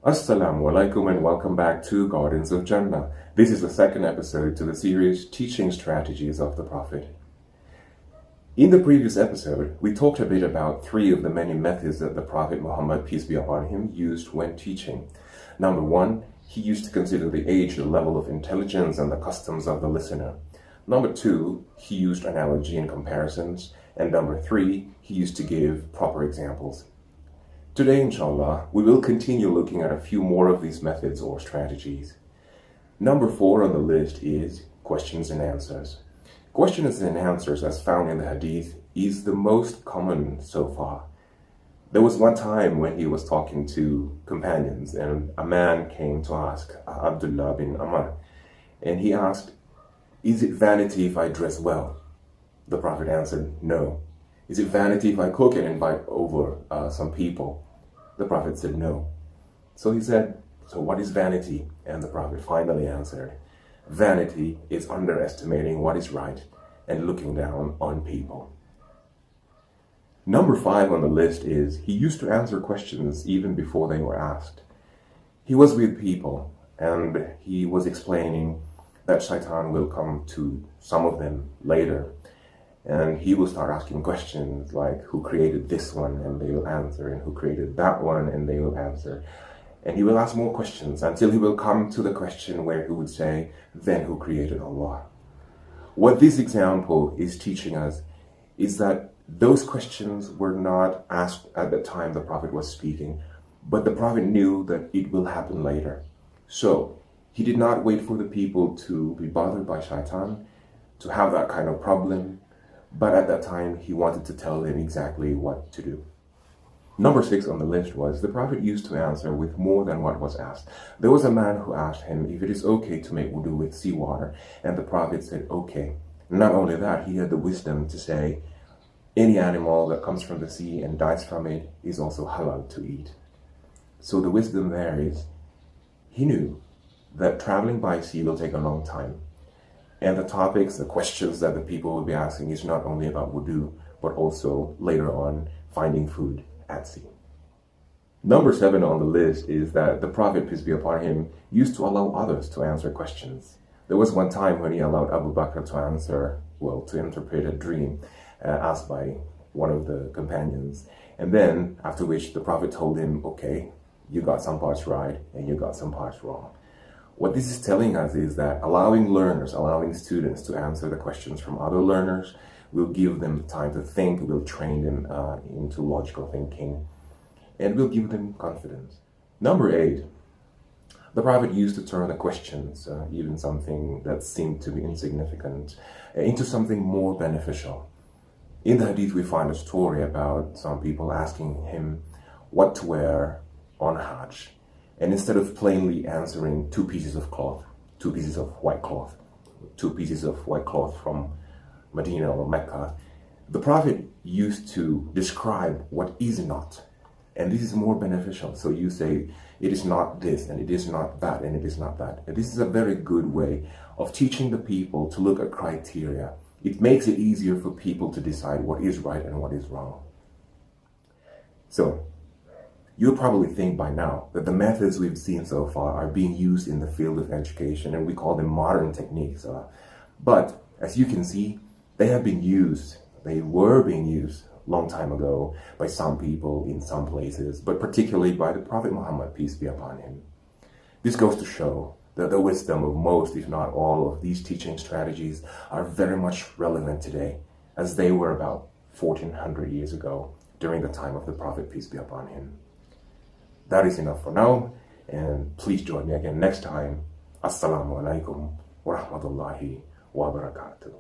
Assalamu alaikum and welcome back to Gardens of Jannah. This is the second episode to the series Teaching Strategies of the Prophet. In the previous episode, we talked a bit about three of the many methods that the Prophet Muhammad, peace be upon him, used when teaching. Number one, he used to consider the age, the level of intelligence, and the customs of the listener. Number two, he used analogy and comparisons. And number three, he used to give proper examples. Today, inshallah, we will continue looking at a few more of these methods or strategies. Number 4 on the list is questions and answers. Questions and answers, as found in the hadith, is the most common so far. There was one time when he was talking to companions and a man came to ask Abdullah bin Amr, and he asked, "Is it vanity if I dress well?" The Prophet answered, "No." "Is it vanity if I cook and invite over some people?" The Prophet said, "No." So he said, "So what is vanity?" And the Prophet finally answered, "Vanity is underestimating what is right and looking down on people." Number 5 on the list is he used to answer questions even before they were asked. He was with people and he was explaining that shaitan will come to some of them later. And he will start asking questions like, who created this one? And they will answer. And who created that one? And they will answer. And he will ask more questions until he will come to the question where he would say, then who created Allah? What this example is teaching us is that those questions were not asked at the time the Prophet was speaking, but the Prophet knew that it will happen later. So he did not wait for the people to be bothered by shaitan, to have that kind of problem. But at that time, he wanted to tell them exactly what to do. Number 6 on the list was the Prophet used to answer with more than what was asked. There was a man who asked him if it is okay to make wudu with seawater, and the Prophet said, okay. Not only that, he had the wisdom to say, any animal that comes from the sea and dies from it is also halal to eat. So the wisdom there is, he knew that traveling by sea will take a long time. And the topics, the questions that the people will be asking is not only about wudu, but also later on finding food at sea. Number 7 on the list is that the Prophet, peace be upon him, used to allow others to answer questions. There was one time when he allowed Abu Bakr to interpret a dream asked by one of the companions. And then after which the Prophet told him, okay, you got some parts right and you got some parts wrong. What this is telling us is that allowing learners, allowing students to answer the questions from other learners will give them time to think, will train them into logical thinking, and will give them confidence. Number 8, the Prophet used to turn the questions, even something that seemed to be insignificant, into something more beneficial. In the hadith, we find a story about some people asking him what to wear on Hajj. And instead of plainly answering 2 pieces of cloth, 2 pieces of white cloth, 2 pieces of white cloth from Medina or Mecca, the Prophet used to describe what is not. And this is more beneficial. So you say, it is not this, and it is not that, and it is not that. And this is a very good way of teaching the people to look at criteria. It makes it easier for people to decide what is right and what is wrong. So, you'll probably think by now that the methods we've seen so far are being used in the field of education, and we call them modern techniques. But as you can see, they were being used a long time ago by some people in some places, but particularly by the Prophet Muhammad, peace be upon him. This goes to show that the wisdom of most, if not all, of these teaching strategies are very much relevant today, as they were about 1400 years ago during the time of the Prophet, peace be upon him. That is enough for now, and please join me again next time. Assalamu alaikum wa rahmatullahi wa barakatuh.